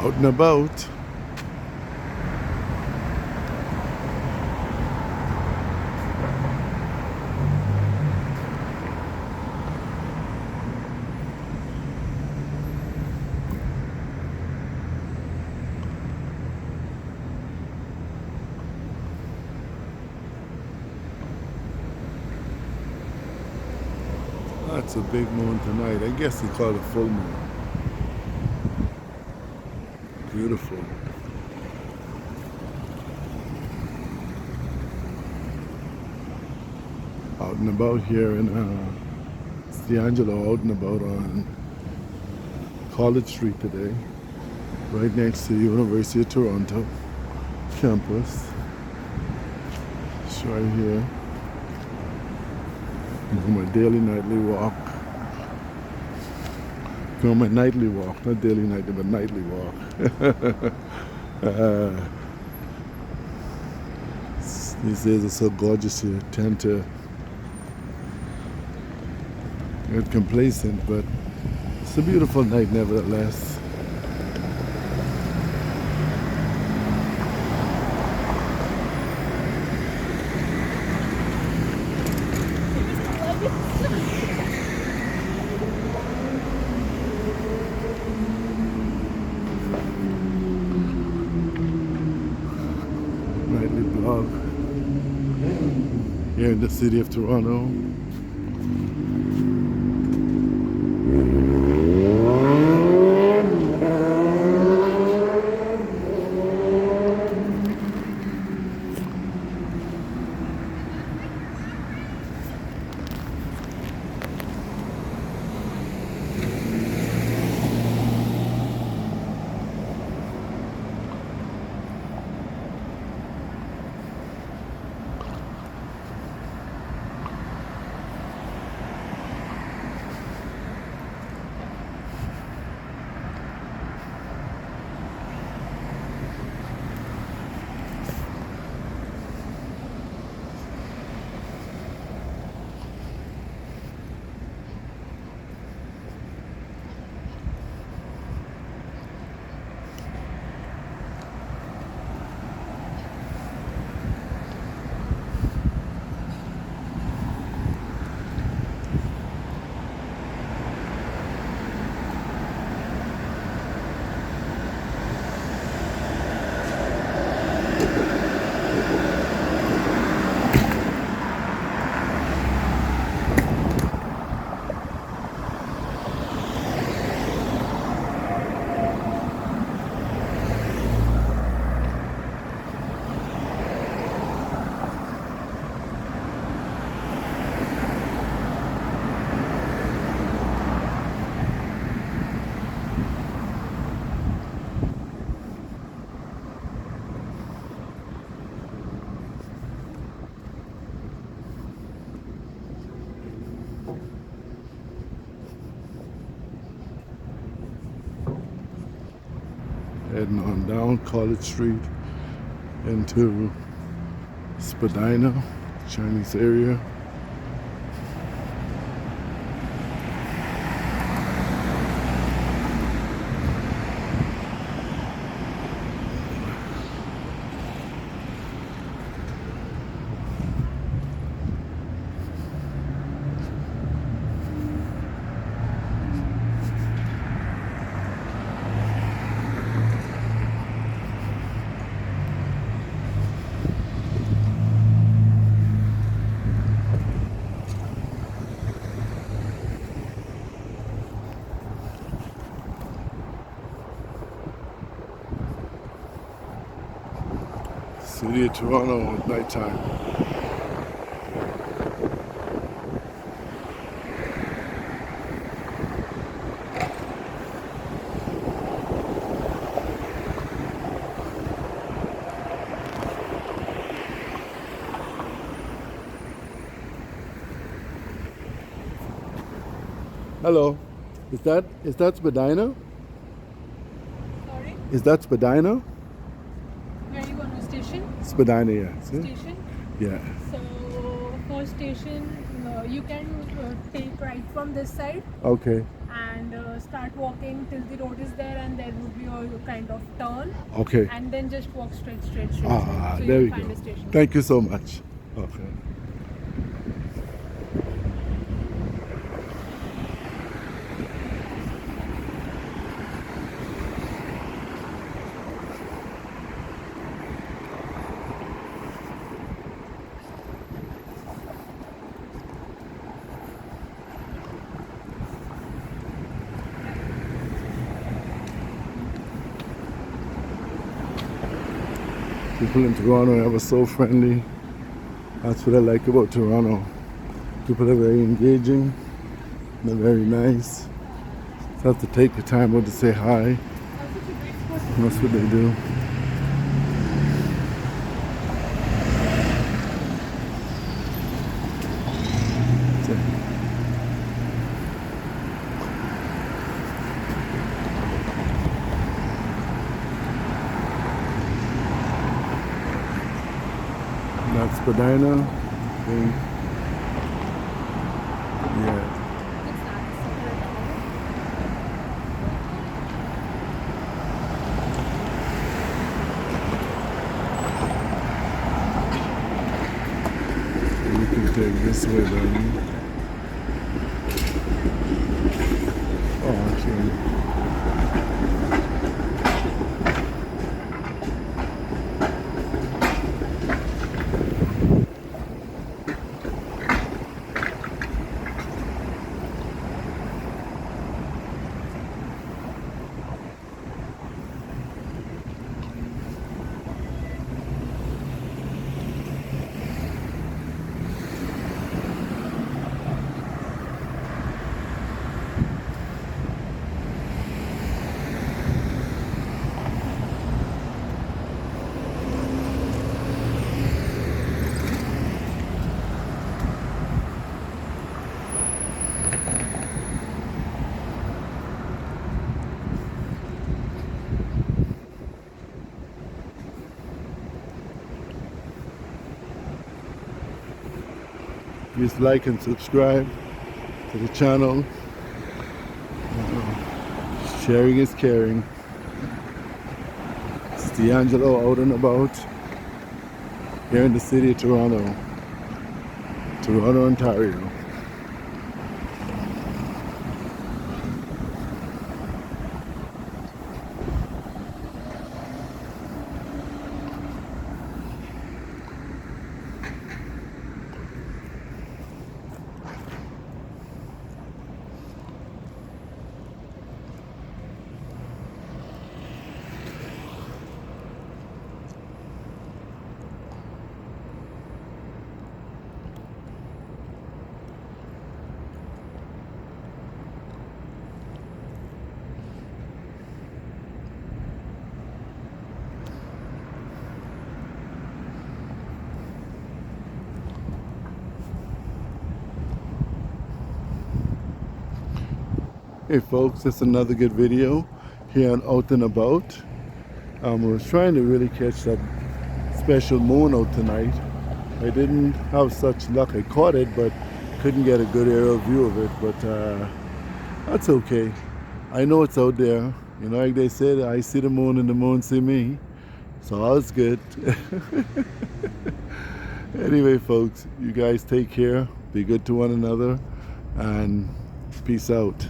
Out and about. That's a big moon tonight. I guess they call it a full moon. Beautiful. Out and about here in D'Angelo, out and about on College Street today, right next to the University of Toronto campus. It's right here. On my daily nightly walk. On my nightly walk, not daily nightly, but nightly walk. These days are so gorgeous you tend to get complacent, but it's a beautiful night nevertheless. Nightly blog here in the city of Toronto. Heading on down College Street into Spadina, Chinese area. City of Toronto at nighttime. Hello, is that Spadina? Sorry, Is that Spadina? where are you going to station? Spadina, yeah. See? Station. Yeah. So for station, you can take right from this side, Okay. and start walking till the road is there, and there would be a kind of turn, Okay. and then just walk straight. Ah, So there you we will find go. a station. Thank you so much. Okay. People in Toronto are so friendly. That's what I like about Toronto. People are very engaging. They're very nice. Just have to take the time out to say hi. That's what they do. That's Spadina. Yeah. You can take this way then. Oh, actually. Please like and subscribe to the channel. Sharing is caring. It's D'Angelo out and about here in the city of Toronto, Ontario. Hey folks, it's another good video here on Out and About. I was trying to really catch that special moon out tonight. I didn't have such luck. I caught it, but couldn't get a good aerial view of it. But that's okay. I know it's out there. You know, like they said, I see the moon and the moon see me. So all's good. Anyway, folks, you guys take care. Be good to one another. And peace out.